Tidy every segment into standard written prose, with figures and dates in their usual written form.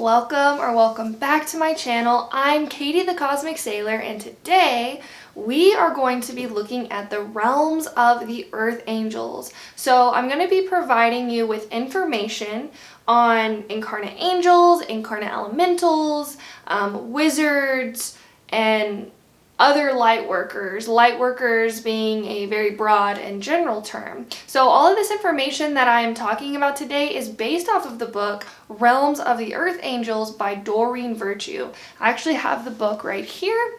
welcome back to my channel. I'm Katie.the.cosmic.sailor, and today we are going to be looking at the realms of the Earth Angels. So I'm going to be providing you with information on Incarnate Angels, Incarnate Elementals, wizards, and other light workers being a very broad and general term. So all of this information that I am talking about today is based off of the book Realms of the Earth Angels by Doreen Virtue. I actually have the book right here,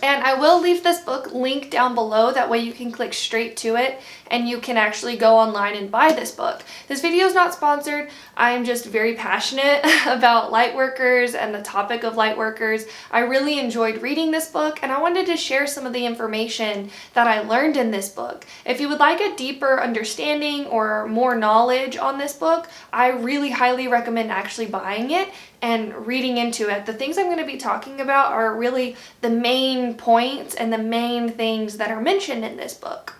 and I will leave this book linked down below. That way you can click straight to it and you can actually go online and buy this book. This video is not sponsored. I am just very passionate about light workers and the topic of light workers. I really enjoyed reading this book, and I wanted to share some of the information that I learned in this book. If you would like a deeper understanding or more knowledge on this book, I really highly recommend actually buying it and reading into it. The things I'm going to be talking about are really the main points and the main things that are mentioned in this book.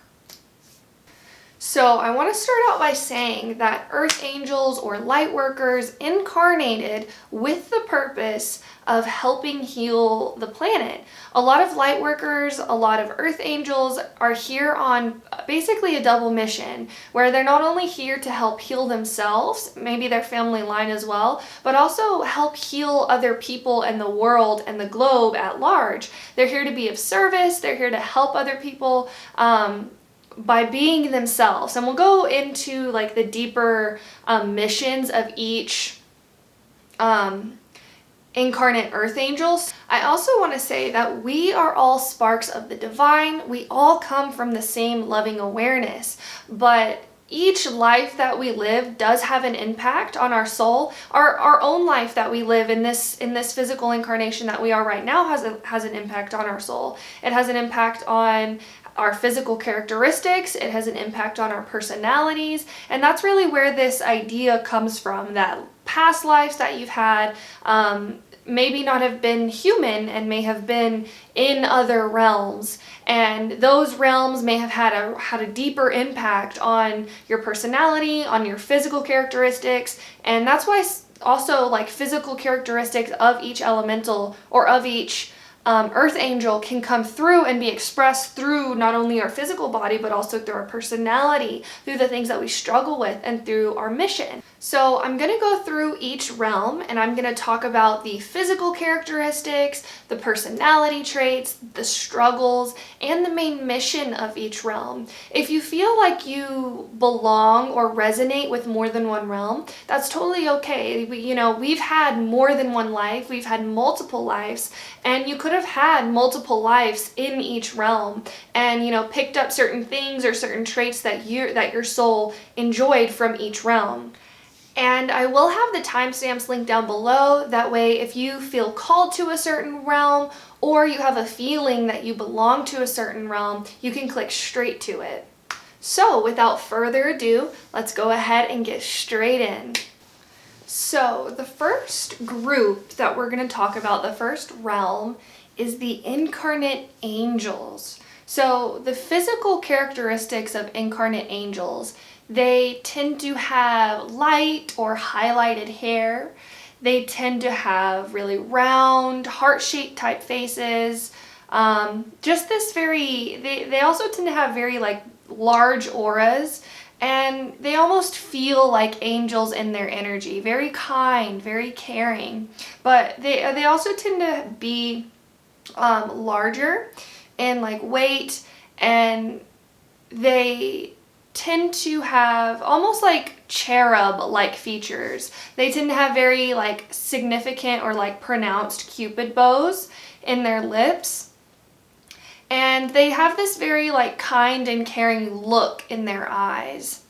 So I want to start out by saying that Earth Angels or light workers incarnated with the purpose of helping heal the planet. A lot of light workers, a lot of Earth Angels are here on basically a double mission, where they're not only here to help heal themselves, maybe their family line as well, but also help heal other people and the world and the globe at large. They're here to be of service, they're here to help other people, by being themselves. And we'll go into like the deeper missions of each incarnate Earth Angels. I also want to say that we are all sparks of the divine. We all come from the same loving awareness, but each life that we live does have an impact on our soul. Our own life that we live in this physical incarnation that we are right now has an impact on our soul. It has an impact on our physical characteristics, it has an impact on our personalities, and that's really where this idea comes from, that past lives that you've had maybe not have been human and may have been in other realms, and those realms may have had a deeper impact on your personality, on your physical characteristics. And that's why also like physical characteristics of each elemental or of each Earth Angel can come through and be expressed through not only our physical body, but also through our personality, through the things that we struggle with, and through our mission. So I'm going to go through each realm, and I'm going to talk about the physical characteristics, the personality traits, the struggles, and the main mission of each realm. If you feel like you belong or resonate with more than one realm, that's totally okay. We've had more than one life, we've had multiple lives, and you could have had multiple lives in each realm and picked up certain things or certain traits that your soul enjoyed from each realm. And I will have the timestamps linked down below. That way, if you feel called to a certain realm or you have a feeling that you belong to a certain realm, you can click straight to it. So without further ado, let's go ahead and get straight in. So the first group that we're going to talk about, the first realm, is the Incarnate Angels. So the physical characteristics of Incarnate Angels: they tend to have light or highlighted hair. They tend to have really round, heart-shaped type faces. Just this they also tend to have very like large auras, and they almost feel like angels in their energy. Very kind, very caring. But they also tend to be larger in like weight, and they tend to have almost like cherub-like features. They tend to have very like significant or like pronounced cupid bows in their lips. And they have this very like kind and caring look in their eyes.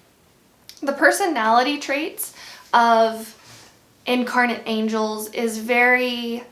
The personality traits of Incarnate Angels is very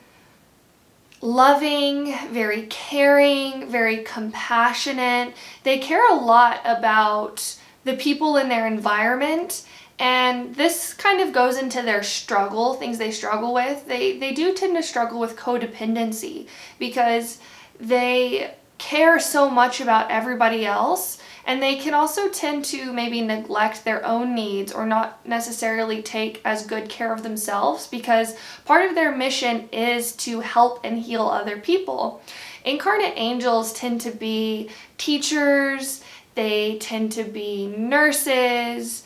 loving, very caring, very compassionate. They care a lot about the people in their environment, and this kind of goes into their things they struggle with. They do tend to struggle with codependency because they care so much about everybody else, and they can also tend to maybe neglect their own needs or not necessarily take as good care of themselves, because part of their mission is to help and heal other people. Incarnate angels tend to be teachers, they tend to be nurses,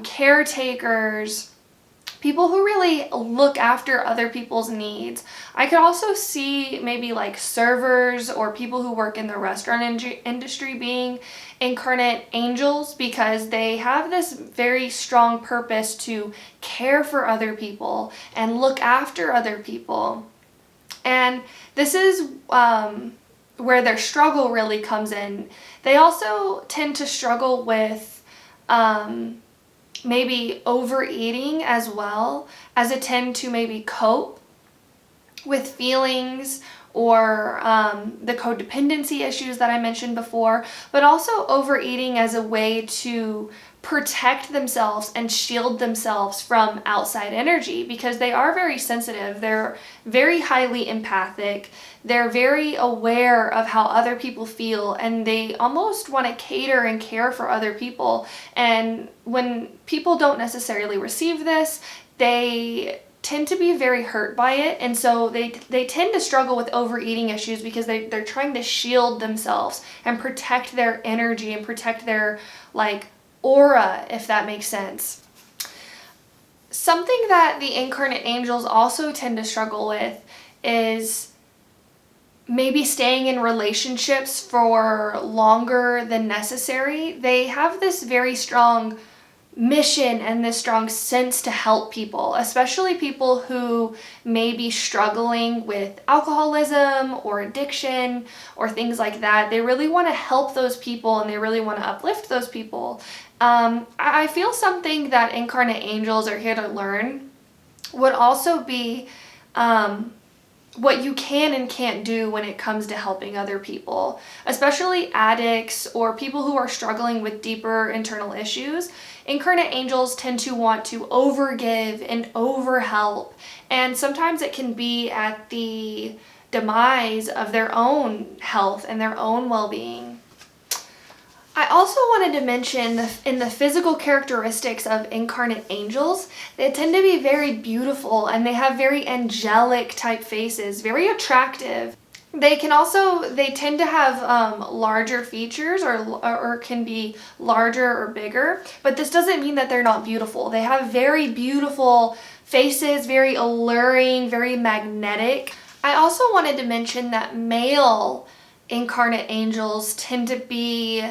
caretakers, people who really look after other people's needs. I could also see maybe like servers or people who work in the restaurant industry being incarnate angels, because they have this very strong purpose to care for other people and look after other people. And this is where their struggle really comes in. They also tend to struggle with maybe overeating as well, as a tend to maybe cope with feelings or the codependency issues that I mentioned before, but also overeating as a way to protect themselves and shield themselves from outside energy, because they are very sensitive. They're very highly empathic. They're very aware of how other people feel, and they almost want to cater and care for other people. And when people don't necessarily receive this, they tend to be very hurt by it, and so they tend to struggle with overeating issues, because they're trying to shield themselves and protect their energy and protect their aura, if that makes sense. Something that the incarnate angels also tend to struggle with is maybe staying in relationships for longer than necessary. They have this very strong mission and this strong sense to help people, especially people who may be struggling with alcoholism or addiction or things like that. They really want to help those people, and they really want to uplift those people. I feel something that incarnate angels are here to learn would also be what you can and can't do when it comes to helping other people, especially addicts or people who are struggling with deeper internal issues. Incarnate angels tend to want to overgive and overhelp, and sometimes it can be at the demise of their own health and their own well-being. I also wanted to mention in the physical characteristics of incarnate angels, they tend to be very beautiful, and they have very angelic type faces, very attractive. They tend to have larger features or can be larger or bigger, but this doesn't mean that they're not beautiful. They have very beautiful faces, very alluring, very magnetic. I also wanted to mention that male incarnate angels tend to be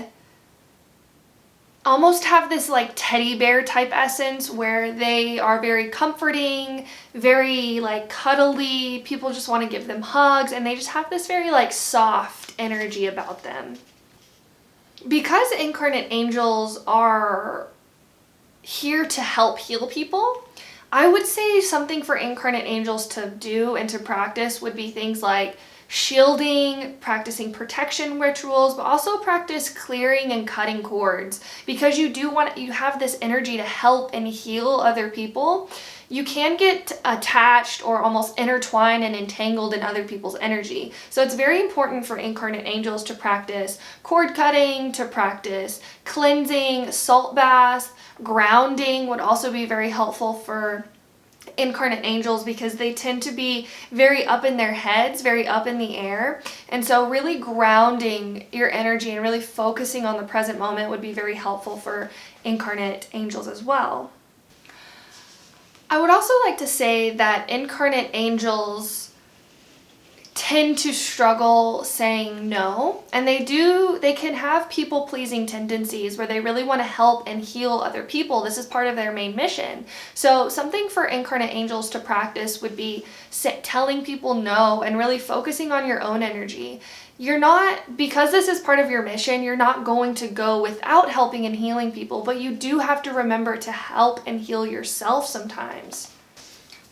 almost have this teddy bear type essence, where they are very comforting, very cuddly. People just want to give them hugs, and they just have this very soft energy about them. Because incarnate angels are here to help heal people, I would say something for incarnate angels to do and to practice would be things like shielding, practicing protection rituals, but also practice clearing and cutting cords, because you have this energy to help and heal other people. You can get attached or almost intertwined and entangled in other people's energy. So it's very important for incarnate angels to practice cord cutting, to practice cleansing, salt baths, grounding would also be very helpful for incarnate angels, because they tend to be very up in their heads, very up in the air. And so really grounding your energy and really focusing on the present moment would be very helpful for incarnate angels as well. I would also like to say that incarnate angels tend to struggle saying no, and they can have people-pleasing tendencies where they really want to help and heal other people. This is part of their main mission. So something for incarnate angels to practice would be telling people no and really focusing on your own energy. Because this is part of your mission, you're not going to go without helping and healing people, but you do have to remember to help and heal yourself sometimes.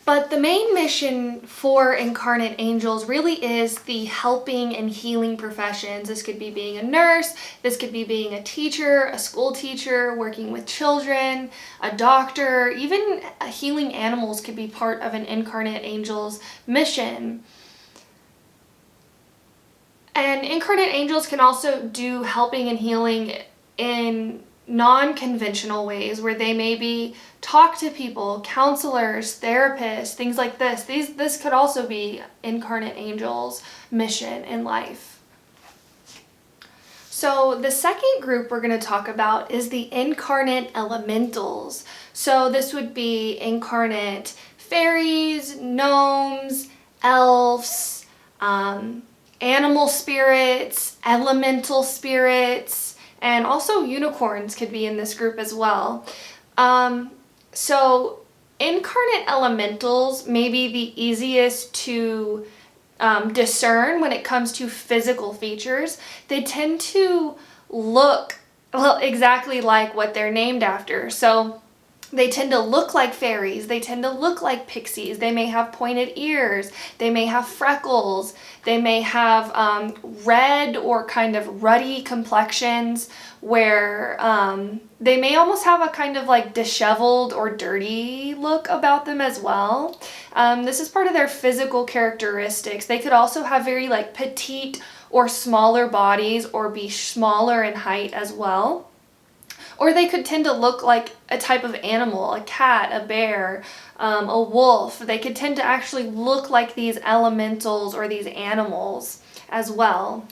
But the main mission for incarnate angels really is the helping and healing professions. This could be being a nurse, this could be being a teacher, a school teacher, working with children, a doctor, even healing animals could be part of an incarnate angel's mission. And incarnate angels can also do helping and healing in non-conventional ways, where they maybe talk to people, counselors, therapists, things like this. This could also be incarnate angels' mission in life. So the second group we're going to talk about is the Incarnate Elementals. So this would be incarnate fairies, gnomes, elves, animal spirits, elemental spirits, and also unicorns could be in this group as well. So incarnate elementals may be the easiest to discern when it comes to physical features. They tend to look exactly like what they're named after. So they tend to look like fairies. They tend to look like pixies. They may have pointed ears. They may have freckles. They may have red or kind of ruddy complexions, where they may almost have a kind of like disheveled or dirty look about them as well. This is part of their physical characteristics. They could also have very like petite or smaller bodies, or be smaller in height as well. Or they could tend to look like a type of animal, a cat, a bear, a wolf. They could tend to actually look like these elementals or these animals as well.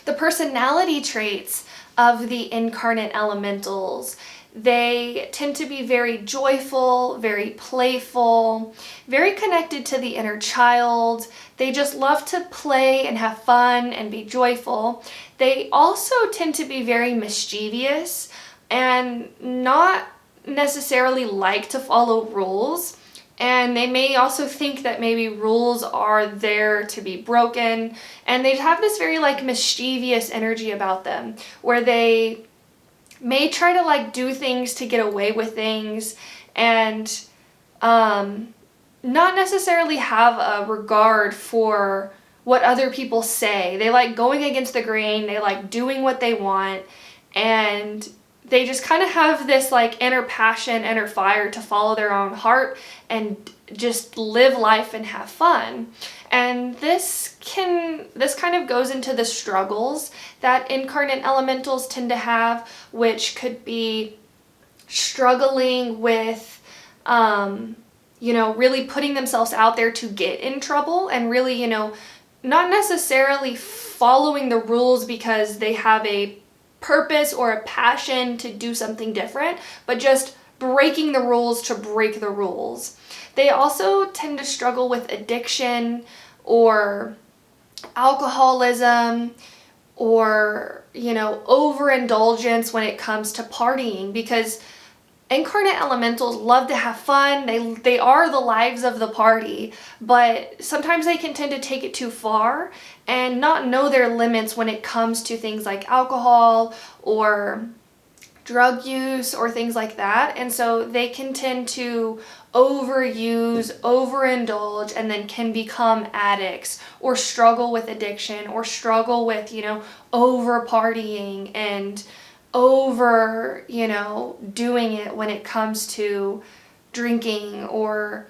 The personality traits of the incarnate elementals, they tend to be very joyful, very playful, very connected to the inner child. They just love to play and have fun and be joyful. They also tend to be very mischievous and not necessarily like to follow rules. And they may also think that maybe rules are there to be broken. And they have this very like mischievous energy about them, where they may try to like do things to get away with things, and not necessarily have a regard for what other people say. They like going against the grain. They like doing what they want, and they just kind of have this like inner passion, inner fire to follow their own heart and just live life and have fun. And this kind of goes into the struggles that incarnate elementals tend to have, which could be struggling with, really putting themselves out there to get in trouble, and really, not necessarily following the rules because they have a purpose or a passion to do something different, but just breaking the rules to break the rules. They also tend to struggle with addiction or alcoholism, or overindulgence when it comes to partying, because incarnate elementals love to have fun. They are the lives of the party, but sometimes they can tend to take it too far and not know their limits when it comes to things like alcohol or drug use or things like that. And so they can tend to overuse, overindulge, and then can become addicts, or struggle with addiction, or struggle with, over partying and over, doing it when it comes to drinking, or,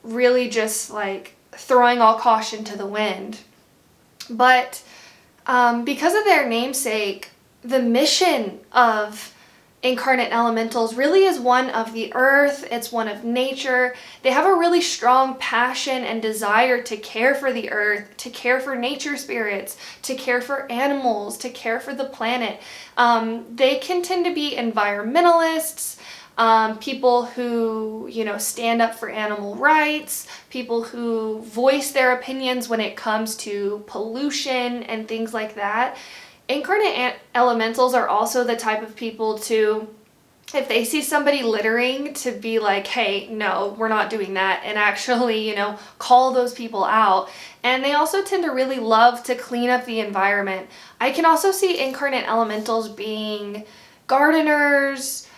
really just like throwing all caution to the wind. But because of their namesake, the mission of incarnate elementals really is one of the earth. It's one of nature. They have a really strong passion and desire to care for the earth, to care for nature spirits, to care for animals, to care for the planet. They can tend to be environmentalists, people who, stand up for animal rights, people who voice their opinions when it comes to pollution and things like that. Incarnate elementals are also the type of people to, if they see somebody littering, to be like, hey, no, we're not doing that, and actually, call those people out. And they also tend to really love to clean up the environment. I can also see incarnate elementals being gardeners,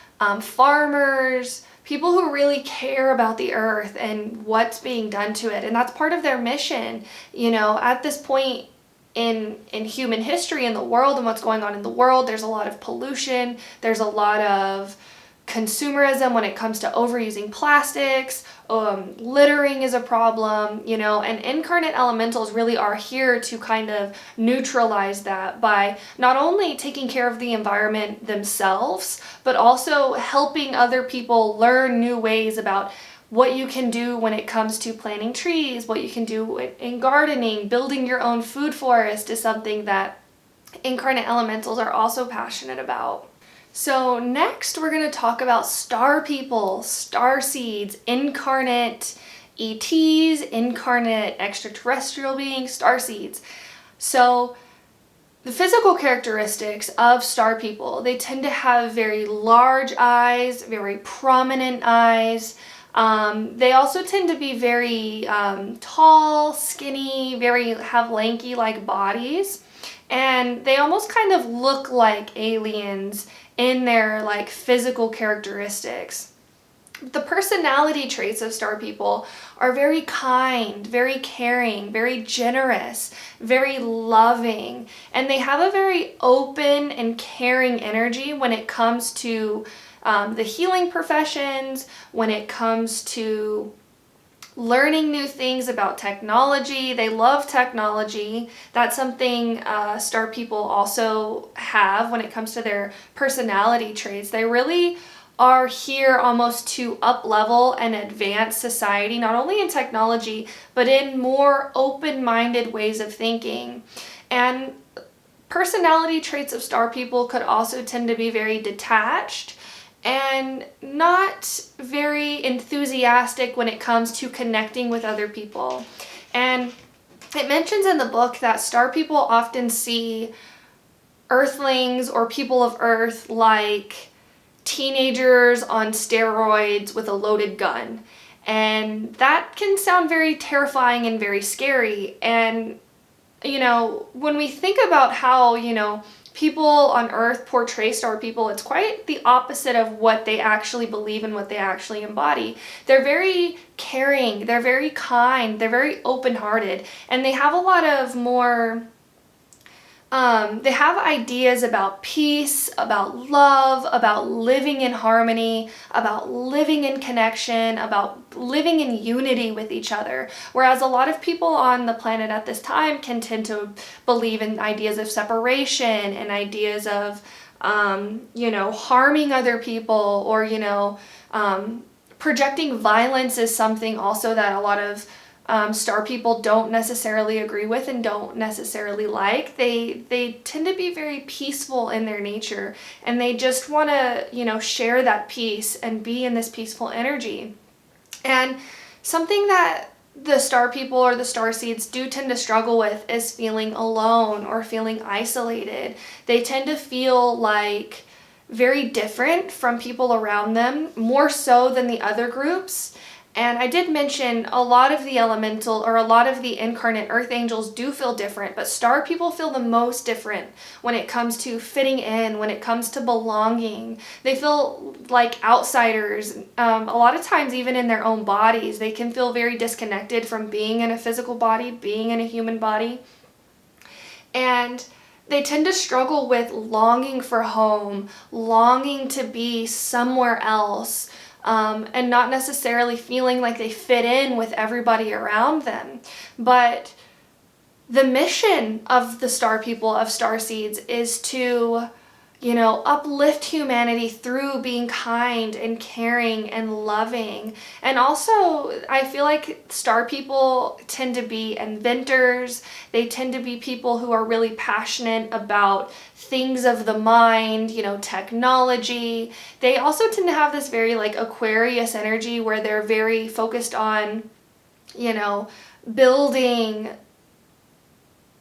farmers, people who really care about the earth and what's being done to it. And that's part of their mission. At this point in human history, in the world, and what's going on in the world, there's a lot of pollution, there's a lot of consumerism when it comes to overusing plastics. Littering is a problem, and incarnate elementals really are here to kind of neutralize that by not only taking care of the environment themselves, but also helping other people learn new ways about what you can do when it comes to planting trees, what you can do in gardening. Building your own food forest is something that incarnate elementals are also passionate about. So next we're going to talk about star people, star seeds, incarnate ETs, incarnate extraterrestrial beings, star seeds. So the physical characteristics of star people, they tend to have very large eyes, very prominent eyes. They also tend to be very tall, skinny, have lanky-like bodies. And they almost kind of look like aliens in their like physical characteristics. The personality traits of star people are very kind, very caring, very generous, very loving, and they have a very open and caring energy when it comes to the healing professions, when it comes to learning new things about technology. They love technology. That's something star people also have when it comes to their personality traits. They really are here almost to up-level and advance society, not only in technology, but in more open-minded ways of thinking. And personality traits of star people could also tend to be very detached and not very enthusiastic when it comes to connecting with other people. And it mentions in the book that star people often see earthlings or people of Earth like teenagers on steroids with a loaded gun. And that can sound very terrifying and very scary. And, when we think about how, people on Earth portray star people, it's quite the opposite of what they actually believe and what they actually embody. They're very caring, they're very kind, they're very open-hearted, and they have a lot of more they have ideas about peace, about love, about living in harmony, about living in connection, about living in unity with each other. Whereas a lot of people on the planet at this time can tend to believe in ideas of separation and ideas of, harming other people, or, projecting violence is something also that a lot of star people don't necessarily agree with and don't necessarily like. They tend to be very peaceful in their nature, and they just want to, share that peace and be in this peaceful energy. And something that the star people or the star seeds do tend to struggle with is feeling alone or feeling isolated. They tend to feel like very different from people around them, more so than the other groups. And I did mention a lot of the incarnate earth angels do feel different, but star people feel the most different when it comes to fitting in, when it comes to belonging. They feel like outsiders. A lot of times, even in their own bodies, they can feel very disconnected from being in a physical body, being in a human body. And they tend to struggle with longing for home, longing to be somewhere else, and not necessarily feeling like they fit in with everybody around them. But the mission of the star people, of star seeds, is to, uplift humanity through being kind and caring and loving. And also, I feel like star people tend to be inventors. They tend to be people who are really passionate about things of the mind, technology. They also tend to have this very Aquarius energy where they're very focused on, building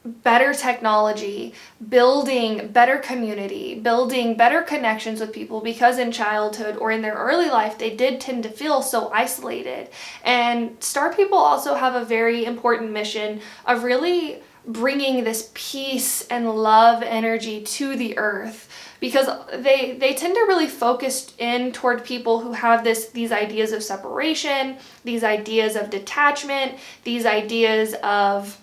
better technology, building better community, building better connections with people, because in childhood or in their early life, they did tend to feel so isolated. And star people also have a very important mission of really bringing this peace and love energy to the earth, because they tend to really focus in toward people who have these ideas of separation, these ideas of detachment, these ideas of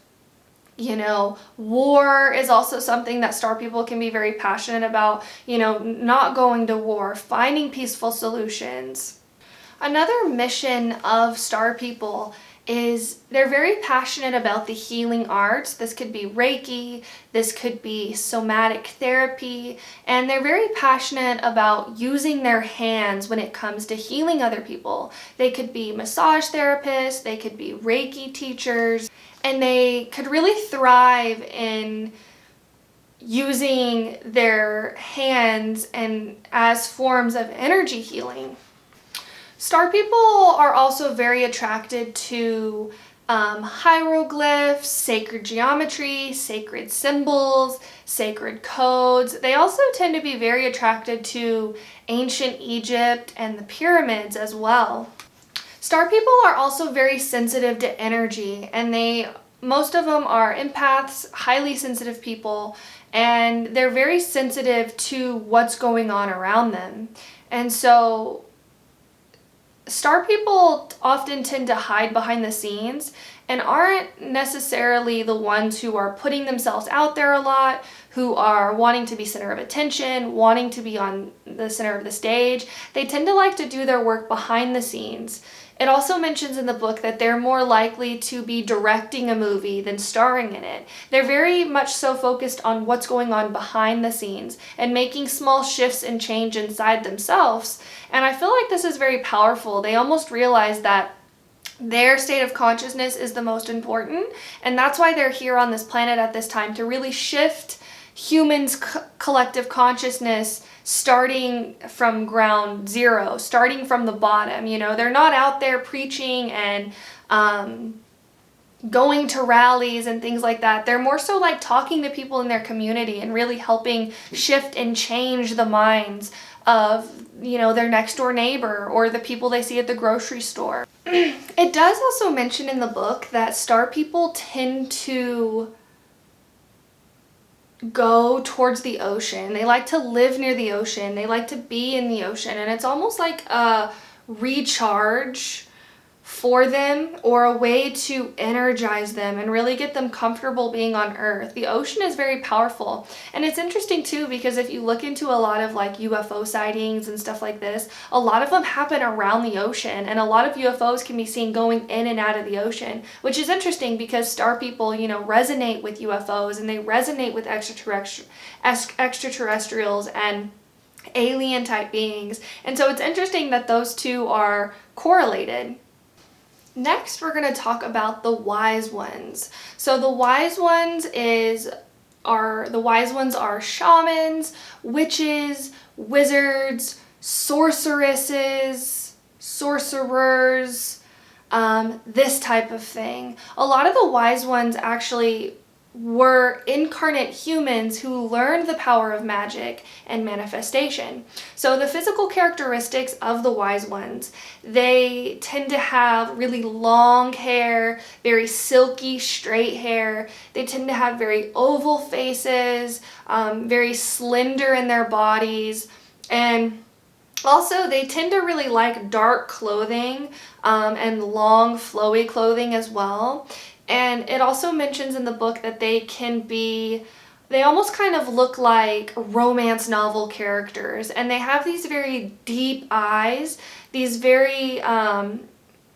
War is also something that star people can be very passionate about, not going to war, finding peaceful solutions. Another mission of star people is they're very passionate about the healing arts. This could be Reiki, this could be somatic therapy, and they're very passionate about using their hands when it comes to healing other people. They could be massage therapists, they could be Reiki teachers, and they could really thrive in using their hands and as forms of energy healing. Star people are also very attracted to hieroglyphs, sacred geometry, sacred symbols, sacred codes. They also tend to be very attracted to ancient Egypt and the pyramids as well. Star people are also very sensitive to energy, and most of them are empaths, highly sensitive people, and they're very sensitive to what's going on around them. And so star people often tend to hide behind the scenes and aren't necessarily the ones who are putting themselves out there a lot, who are wanting to be center of attention, wanting to be on the center of the stage. They tend to like to do their work behind the scenes. It also mentions in the book that they're more likely to be directing a movie than starring in it. They're very much so focused on what's going on behind the scenes and making small shifts and change inside themselves. And I feel like this is very powerful. They almost realize that their state of consciousness is the most important, and that's why they're here on this planet at this time, to really shift humans' collective consciousness, starting from ground zero, starting from the bottom. They're not out there preaching and going to rallies and things like that. They're more so like talking to people in their community and really helping shift and change the minds of their next door neighbor or the people they see at the grocery store. It does also mention in the book that star people tend to go towards the ocean. They like to live near the ocean. They like to be in the ocean, and it's almost like a recharge for them, or a way to energize them and really get them comfortable being on Earth. The ocean is very powerful. And it's interesting too, because if you look into a lot of like UFO sightings and stuff like this, a lot of them happen around the ocean, and a lot of UFOs can be seen going in and out of the ocean, which is interesting because star people, resonate with UFOs, and they resonate with extraterrestrials and alien type beings. And so it's interesting that those two are correlated. Next, we're going to talk about the wise ones. So the wise ones are shamans, witches, wizards, sorceresses, sorcerers, this type of thing. A lot of the wise ones actually were incarnate humans who learned the power of magic and manifestation. So the physical characteristics of the wise ones, they tend to have really long hair, very silky straight hair. They tend to have very oval faces, very slender in their bodies, and also they tend to really like dark clothing and long flowy clothing as well. And it also mentions in the book that they almost kind of look like romance novel characters, and they have these very deep eyes, these very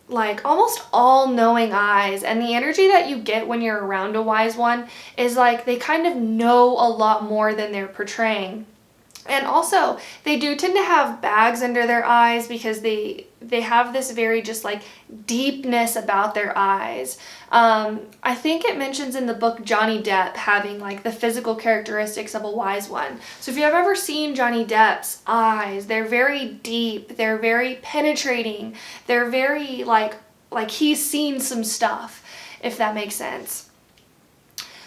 like almost all-knowing eyes. And the energy that you get when you're around a wise one is like they kind of know a lot more than they're portraying. And also, they do tend to have bags under their eyes because they have this very just like deepness about their eyes. I think it mentions in the book Johnny Depp having like the physical characteristics of a wise one. So if you have ever seen Johnny Depp's eyes, they're very deep, they're very penetrating, they're very like he's seen some stuff, if that makes sense.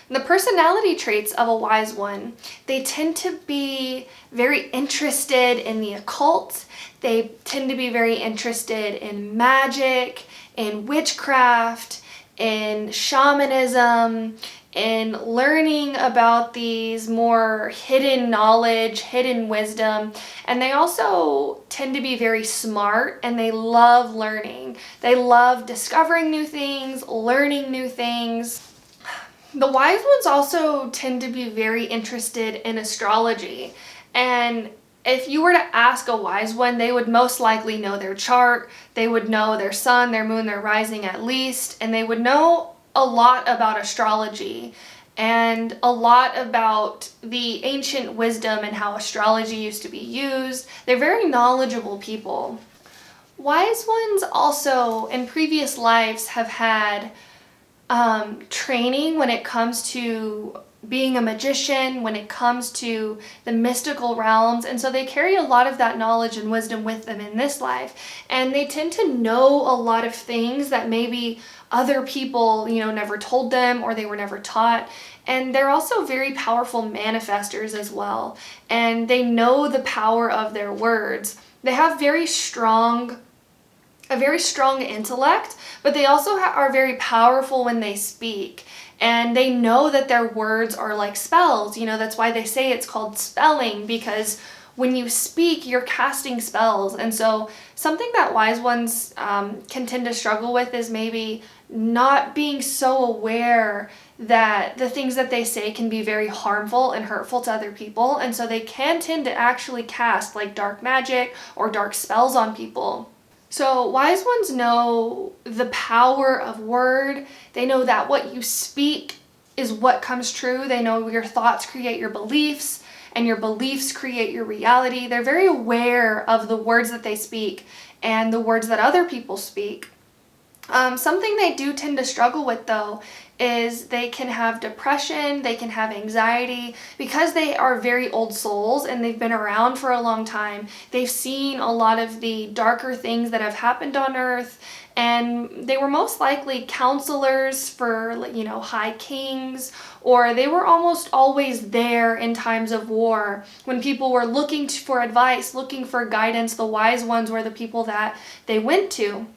The personality traits of a wise one, they tend to be very interested in the occult. They tend to be very interested in magic, in witchcraft, in shamanism, in learning about these more hidden knowledge, hidden wisdom. And they also tend to be very smart, and they love learning. They love discovering new things, learning new things. The wise ones also tend to be very interested in astrology. And if you were to ask a wise one, they would most likely know their chart, they would know their sun, their moon, their rising at least, and they would know a lot about astrology and a lot about the ancient wisdom and how astrology used to be used. They're very knowledgeable people. Wise ones also in previous lives have had training when it comes to being a magician, when it comes to the mystical realms, and so they carry a lot of that knowledge and wisdom with them in this life, and they tend to know a lot of things that maybe other people, never told them or they were never taught. And they're also very powerful manifestors as well, and they know the power of their words. They have a very strong intellect, but they also are very powerful when they speak. And they know that their words are like spells. That's why they say it's called spelling, because when you speak, you're casting spells. And so something that wise ones can tend to struggle with is maybe not being so aware that the things that they say can be very harmful and hurtful to other people. And so they can tend to actually cast like dark magic or dark spells on people. So wise ones know the power of word. They know that what you speak is what comes true. They know your thoughts create your beliefs, and your beliefs create your reality. They're very aware of the words that they speak and the words that other people speak. Something they do tend to struggle with, though, is they can have depression, they can have anxiety, because they are very old souls and they've been around for a long time. They've seen a lot of the darker things that have happened on Earth, and they were most likely counselors for, high kings, or they were almost always there in times of war. When people were looking for advice, looking for guidance, the wise ones were the people that they went to.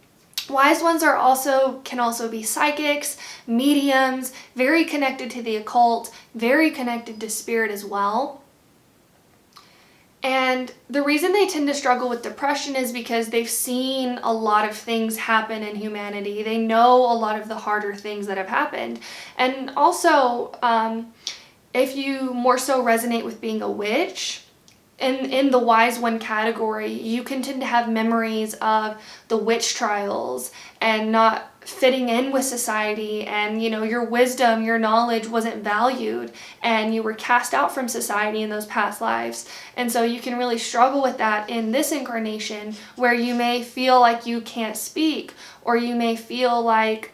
Wise ones can also be psychics, mediums, very connected to the occult, very connected to spirit as well. And the reason they tend to struggle with depression is because they've seen a lot of things happen in humanity. They know a lot of the harder things that have happened. And also, if you more so resonate with being a witch, in the wise one category, you can tend to have memories of the witch trials and not fitting in with society, and your wisdom, your knowledge wasn't valued, and you were cast out from society in those past lives. And so you can really struggle with that in this incarnation, where you may feel like you can't speak, or you may feel like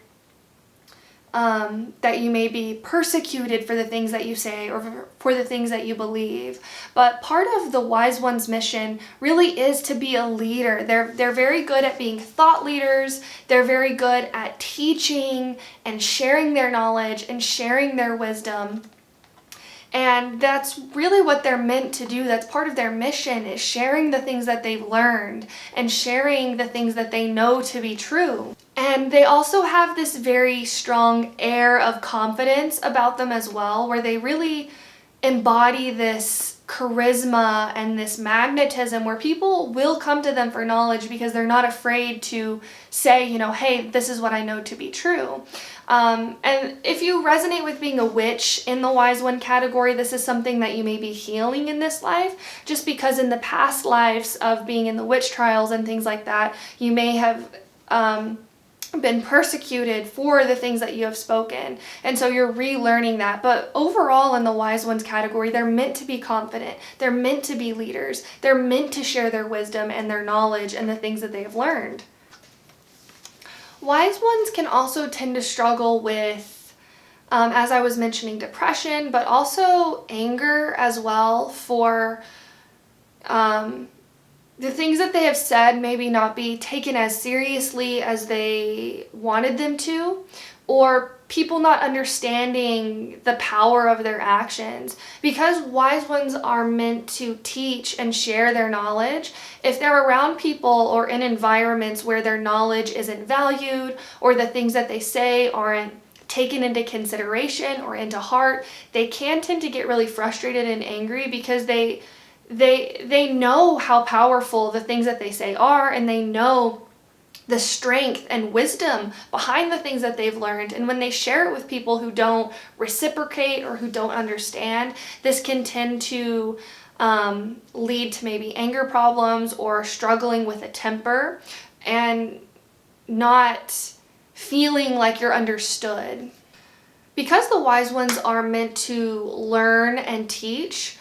that you may be persecuted for the things that you say or for the things that you believe. But part of the wise one's mission really is to be a leader. They're very good at being thought leaders. They're very good at teaching and sharing their knowledge and sharing their wisdom. And that's really what they're meant to do. That's part of their mission, is sharing the things that they've learned and sharing the things that they know to be true. And they also have this very strong air of confidence about them as well, where they really embody this charisma and this magnetism where people will come to them for knowledge because they're not afraid to say, hey, this is what I know to be true. And if you resonate with being a witch in the wise one category, this is something that you may be healing in this life, just because in the past lives of being in the witch trials and things like that, you may have been persecuted for the things that you have spoken, and so you're relearning that. But overall, in the wise ones category, they're meant to be confident, they're meant to be leaders, they're meant to share their wisdom and their knowledge and the things that they have learned. Wise ones can also tend to struggle with, as I was mentioning, depression, but also anger as well, for the things that they have said maybe not be taken as seriously as they wanted them to, or people not understanding the power of their actions. Because wise ones are meant to teach and share their knowledge, if they're around people or in environments where their knowledge isn't valued, or the things that they say aren't taken into consideration or into heart, they can tend to get really frustrated and angry, because they know how powerful the things that they say are, and they know the strength and wisdom behind the things that they've learned. And when they share it with people who don't reciprocate or who don't understand, this can tend to lead to maybe anger problems or struggling with a temper and not feeling like you're understood. Because the wise ones are meant to learn and teach,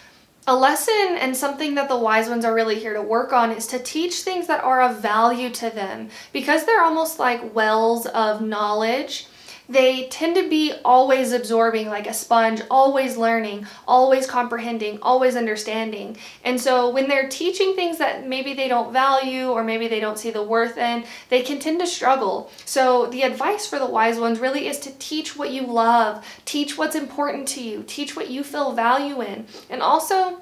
a lesson and something that the wise ones are really here to work on is to teach things that are of value to them. Because they're almost like wells of knowledge, they tend to be always absorbing like a sponge, always learning, always comprehending, always understanding. And so when they're teaching things that maybe they don't value or maybe they don't see the worth in, they can tend to struggle. So the advice for the wise ones really is to teach what you love, teach what's important to you, teach what you feel value in, and also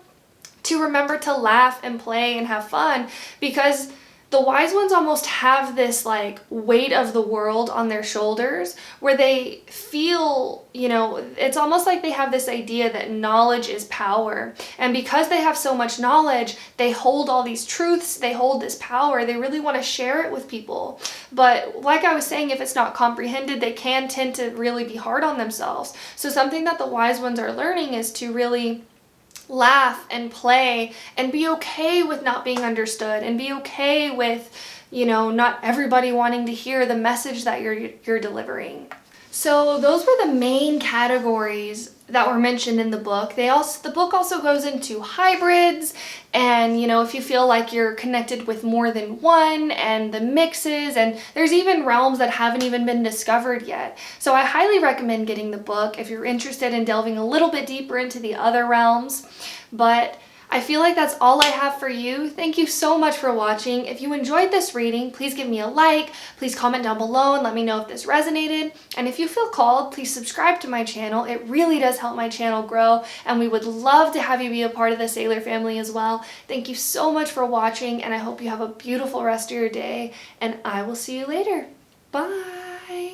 to remember to laugh and play and have fun, because the wise ones almost have this like weight of the world on their shoulders where they feel, it's almost like they have this idea that knowledge is power. And because they have so much knowledge, they hold all these truths, they hold this power, they really want to share it with people. But like I was saying, if it's not comprehended, they can tend to really be hard on themselves. So something that the wise ones are learning is to really laugh and play and be okay with not being understood and be okay with, not everybody wanting to hear the message that you're delivering. So those were the main categories that were mentioned in the book. The book also goes into hybrids and, if you feel like you're connected with more than one, and the mixes, and there's even realms that haven't even been discovered yet. So I highly recommend getting the book if you're interested in delving a little bit deeper into the other realms. But I feel like that's all I have for you. Thank you so much for watching. If you enjoyed this reading, please give me a like, please comment down below and let me know if this resonated. And if you feel called, please subscribe to my channel. It really does help my channel grow, and we would love to have you be a part of the Sailor family as well. Thank you so much for watching, and I hope you have a beautiful rest of your day, and I will see you later. Bye!